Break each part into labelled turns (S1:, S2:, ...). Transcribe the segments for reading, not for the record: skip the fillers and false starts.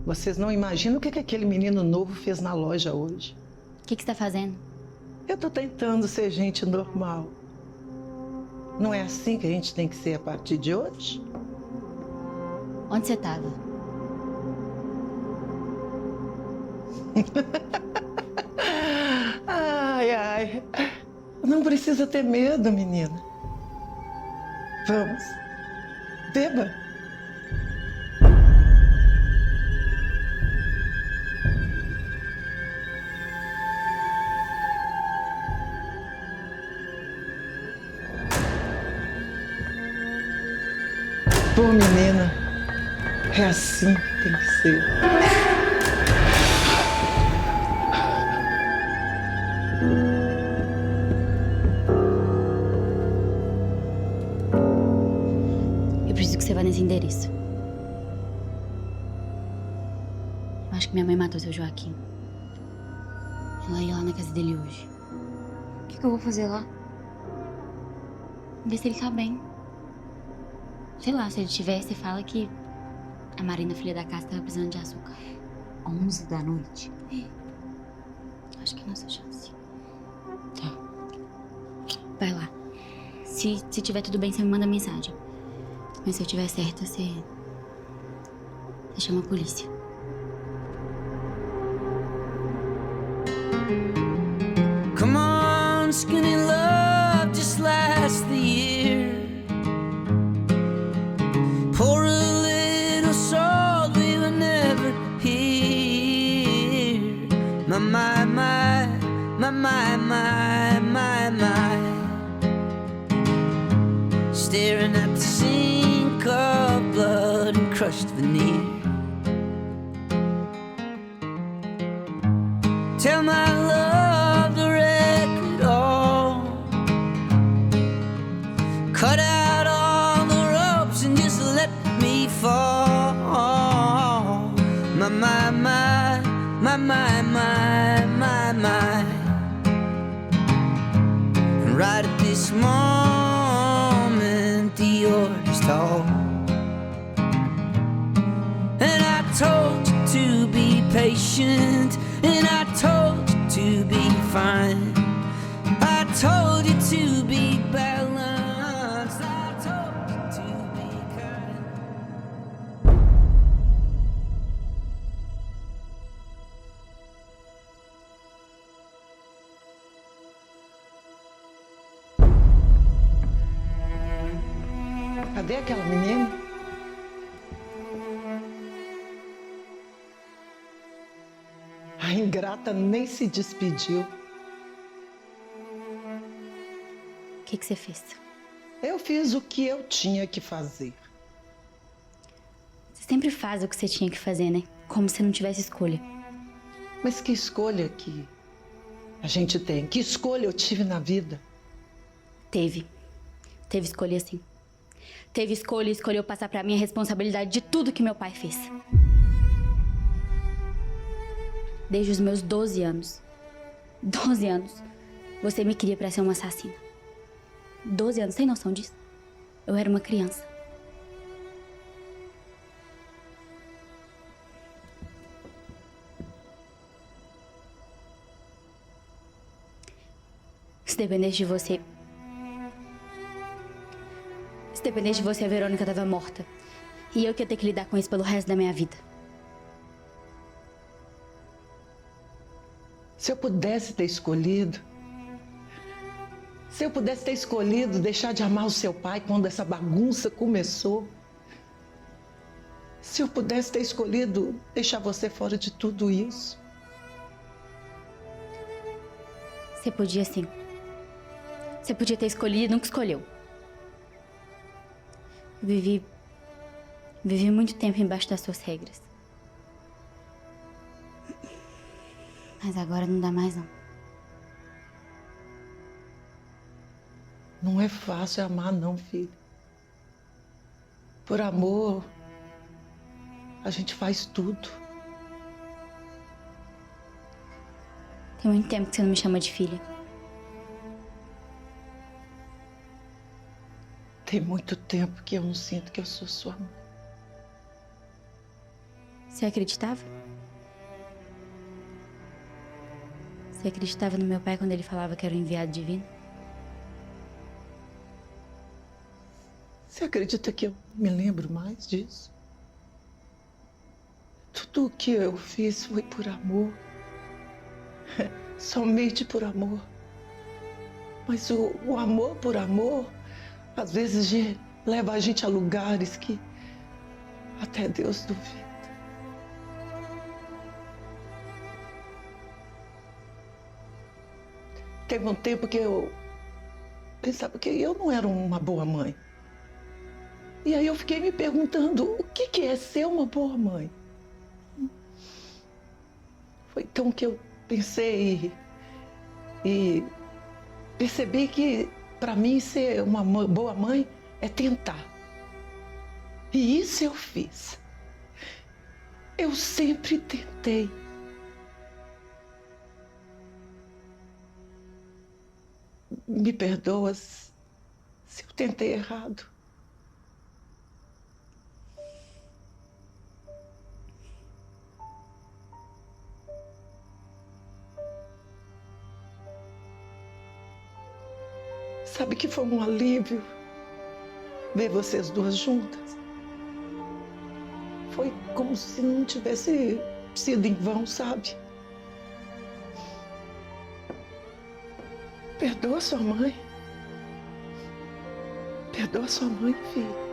S1: Vocês não imaginam o que aquele menino novo fez na loja hoje.
S2: O que você tá fazendo?
S1: Eu tô tentando ser gente normal. Não é assim que a gente tem que ser a partir de hoje?
S2: Onde você tava?
S1: Ai, ai. Não precisa ter medo, menina. Vamos. Beba. Pô, menina, é assim que tem que ser.
S2: Eu preciso que você vá nesse endereço. Eu acho que minha mãe matou seu Joaquim. Ela ia lá na casa dele hoje.
S3: O que eu vou fazer lá?
S2: Vê se ele tá bem. Sei lá, se ele tiver, você fala que a Marina, filha da casa, tava precisando de açúcar.
S3: 11 da noite.
S2: Acho que é a nossa chance. Tá. Vai lá. Se tiver tudo bem, você me manda mensagem. Mas se eu tiver certa, você chama a polícia.
S4: Come on, skinny love, just last the year. Pour a little salt, we were never here. My, my, my, my, my, my, my, my. Staring at the sink of blood and crushed veneer. Tell my love to wreck it all. Cut out all the ropes and just let me fall. My, my, my, my, my, my, my, my. And right at this moment, the order's tall. And I told you to be patient, and I told you to be fine. I told you to be balanced. I told you to be kind.
S1: Cadê aquela menina? A ingrata nem se despediu.
S2: O que você fez?
S1: Eu fiz o que eu tinha que fazer.
S2: Você sempre faz o que você tinha que fazer, né? Como se não tivesse escolha.
S1: Mas que escolha que a gente tem? Que escolha eu tive na vida?
S2: Teve escolha, sim. Teve escolha e escolheu passar pra mim a responsabilidade de tudo que meu pai fez. Desde os meus 12 anos. 12 anos. Você me queria pra ser uma assassina. 12 anos, sem noção disso. Eu era uma criança. Se dependesse de você... Se dependesse de você, a Verônica tava morta. E eu que ia ter que lidar com isso pelo resto da minha vida.
S1: Se eu pudesse ter escolhido... Se eu pudesse ter escolhido deixar de amar o seu pai quando essa bagunça começou... Se eu pudesse ter escolhido deixar você fora de tudo isso...
S2: Você podia, sim. Você podia ter escolhido e nunca escolheu. Eu vivi muito tempo embaixo das suas regras. Mas agora não dá mais, não.
S1: Não é fácil amar, não, filho. Por amor, a gente faz tudo.
S2: Tem muito tempo que você não me chama de filha.
S1: Tem muito tempo que eu não sinto que eu sou sua mãe.
S2: Você acreditava? Você acreditava no meu pai quando ele falava que era o enviado divino?
S1: Você acredita que eu me lembro mais disso? Tudo o que eu fiz foi por amor. Somente por amor. Mas o amor por amor, às vezes, leva a gente a lugares que até Deus duvida. Teve um tempo que eu pensava que eu não era uma boa mãe. E aí eu fiquei me perguntando, o que é ser uma boa mãe? Foi então que eu pensei e percebi que, para mim, ser uma boa mãe é tentar. E isso eu fiz. Eu sempre tentei. Me perdoa se eu tentei errado. Sabe que foi um alívio ver vocês duas juntas. Foi como se não tivesse sido em vão, sabe? Perdoa sua mãe. Perdoa sua mãe, filho.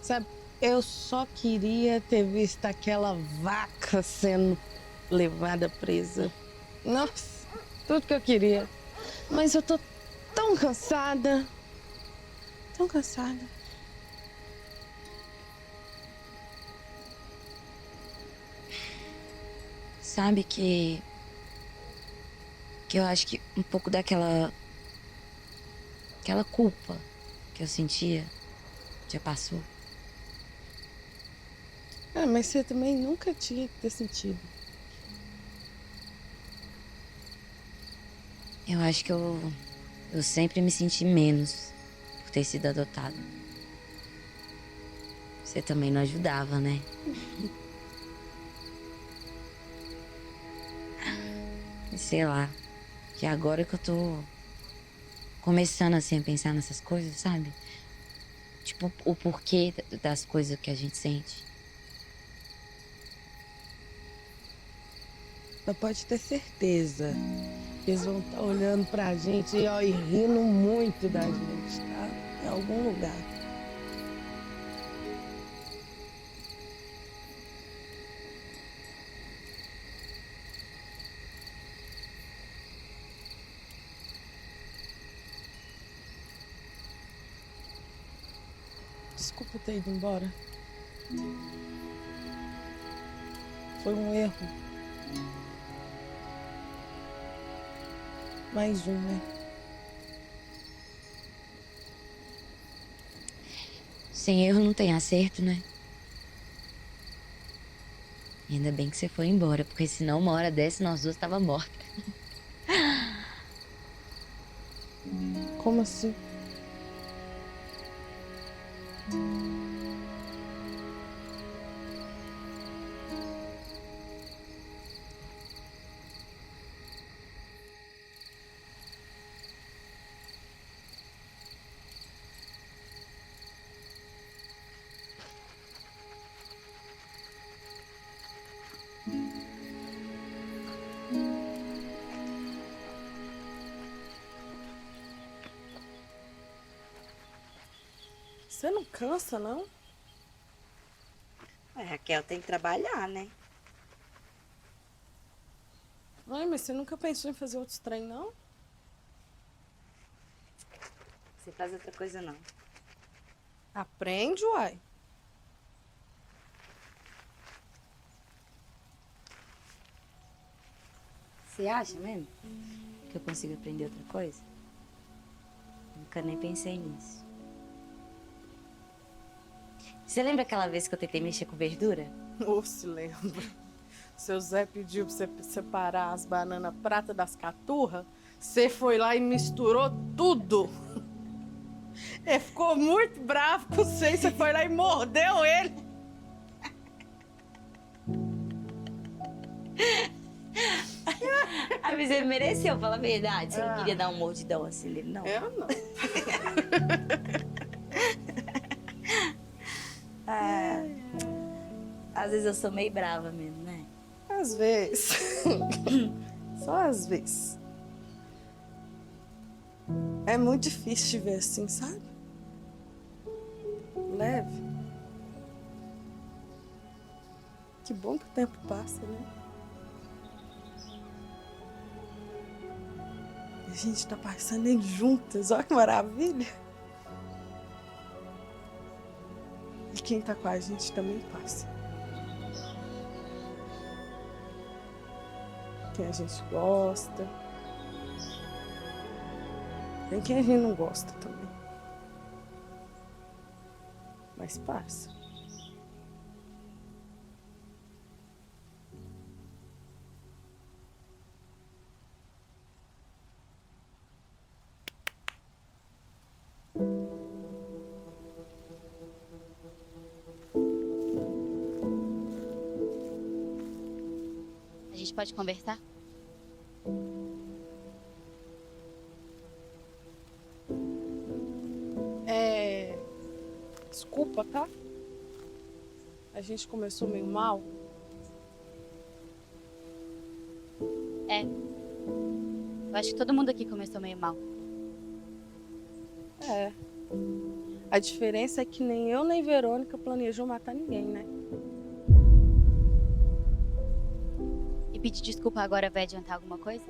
S5: Sabe, eu só queria ter visto aquela vaca sendo levada presa. Nossa, tudo que eu queria. Mas eu tô tão cansada. Tão cansada.
S3: Sabe que eu acho que um pouco aquela culpa que eu sentia já passou.
S5: Ah, mas você também nunca tinha que ter sentido.
S3: Eu acho que eu sempre me senti menos por ter sido adotada. Você também não ajudava, né? Sei lá, que agora que eu tô começando assim a pensar nessas coisas, sabe? Tipo, o porquê das coisas que a gente sente.
S5: Mas pode ter certeza que eles vão estar olhando pra gente ó, e rindo muito da gente, tá? Em algum lugar. Desculpa ter ido embora. Foi um erro. Mais um, né?
S3: Sem erro não tem acerto, né? E ainda bem que você foi embora, porque senão uma hora dessa nós duas tava mortas.
S5: Como assim? Você não cansa, não?
S3: Raquel tem que trabalhar, né?
S5: Ai, mas você nunca pensou em fazer outros trem, não?
S3: Você faz outra coisa, não.
S5: Aprende, uai.
S3: Você acha mesmo que eu consigo aprender outra coisa? Nunca nem pensei nisso. Você lembra aquela vez que eu tentei mexer com verdura?
S5: Ô, se lembra. Seu Zé pediu pra você separar as bananas prata das caturra. Você foi lá e misturou tudo. Ele ficou muito bravo com você e você foi lá e mordeu ele.
S3: Ah, mas ele mereceu, fala a verdade. Você não queria dar um mordidão assim nele, não?
S5: Eu não.
S3: Às vezes eu sou meio brava mesmo, né?
S5: Às vezes. Só às vezes. É muito difícil te ver assim, sabe? Leve. Que bom que o tempo passa, né? E a gente tá passando ele juntas, olha que maravilha. E quem tá com a gente também passa. Quem a gente gosta. Tem quem a gente não gosta também. Mas passa.
S2: A gente pode conversar?
S5: Desculpa, tá? A gente começou meio mal.
S2: Eu acho que todo mundo aqui começou meio mal.
S5: É. A diferença é que nem eu nem Verônica planejou matar ninguém, né?
S2: E pedir desculpa agora vai adiantar alguma coisa?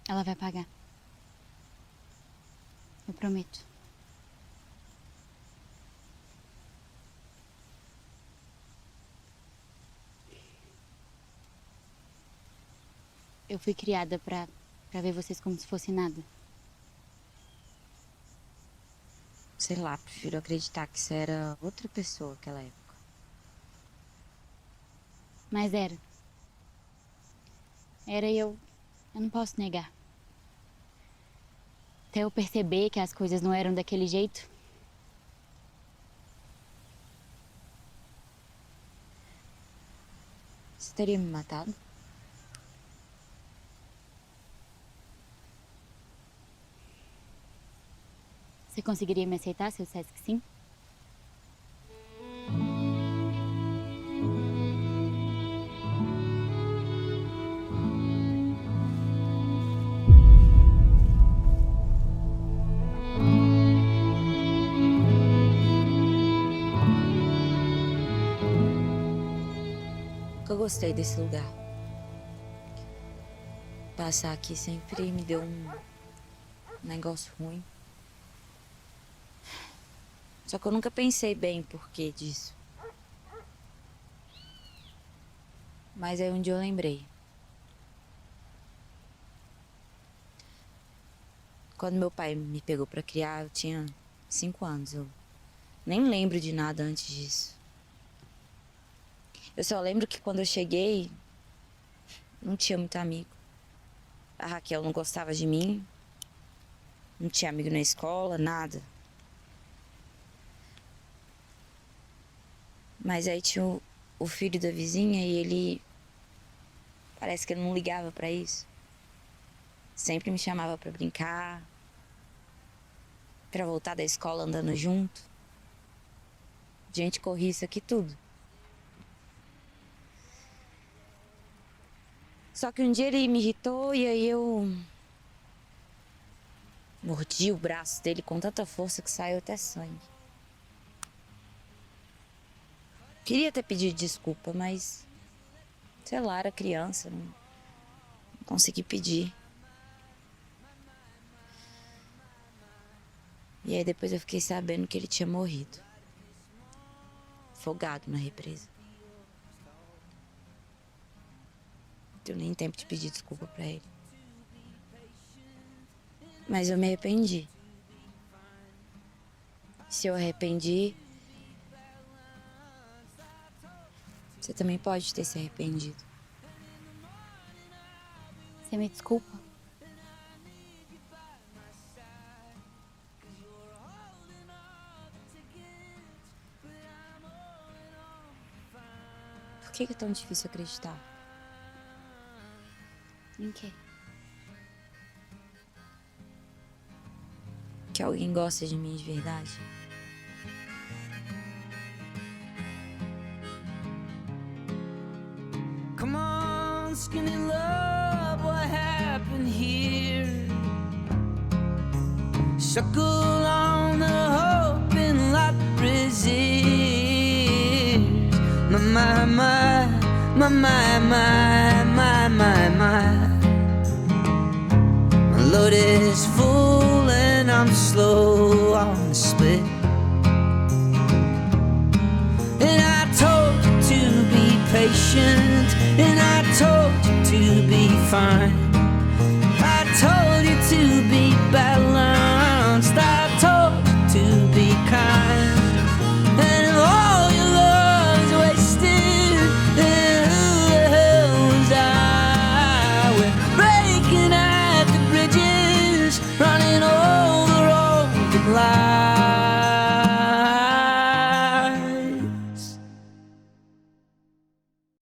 S2: Ela vai pagar. Eu prometo. Eu fui criada pra ver vocês como se fosse nada.
S3: Sei lá, prefiro acreditar que você era outra pessoa naquela época.
S2: Mas era. Era e eu não posso negar. Até eu perceber que as coisas não eram daquele jeito.
S3: Você teria me matado?
S2: Você conseguiria me aceitar se eu dissesse que sim?
S3: Nunca gostei desse lugar. Passar aqui sempre me deu um negócio ruim. Só que eu nunca pensei bem o porquê disso. Mas aí um dia eu lembrei. Quando meu pai me pegou pra criar, eu tinha 5 anos. Eu nem lembro de nada antes disso. Eu só lembro que quando eu cheguei, não tinha muito amigo. a Raquel não gostava de mim. Não tinha amigo na escola, nada. Mas aí tinha o filho da vizinha e ele... Parece que ele não ligava pra isso. Sempre me chamava pra brincar. Pra voltar da escola andando junto. Gente corria isso aqui tudo. Só que um dia ele me irritou e aí eu... mordi o braço dele com tanta força que saiu até sangue. Queria ter pedido desculpa, mas... sei lá, era criança, não consegui pedir. E aí depois eu fiquei sabendo que ele tinha morrido. Afogado na represa. Não deu nem tempo de pedir desculpa pra ele. Mas eu me arrependi. Se eu arrependi, você também pode ter se arrependido.
S2: Você me desculpa?
S3: Por que é tão difícil acreditar?
S2: Em quê?
S3: Que alguém gosta de mim de verdade?
S4: Come on, skinny love, what happened here? Suckle on the hope and light resists. My load is full and I'm slow on the split. And I told you to be patient, and I told you to be fine.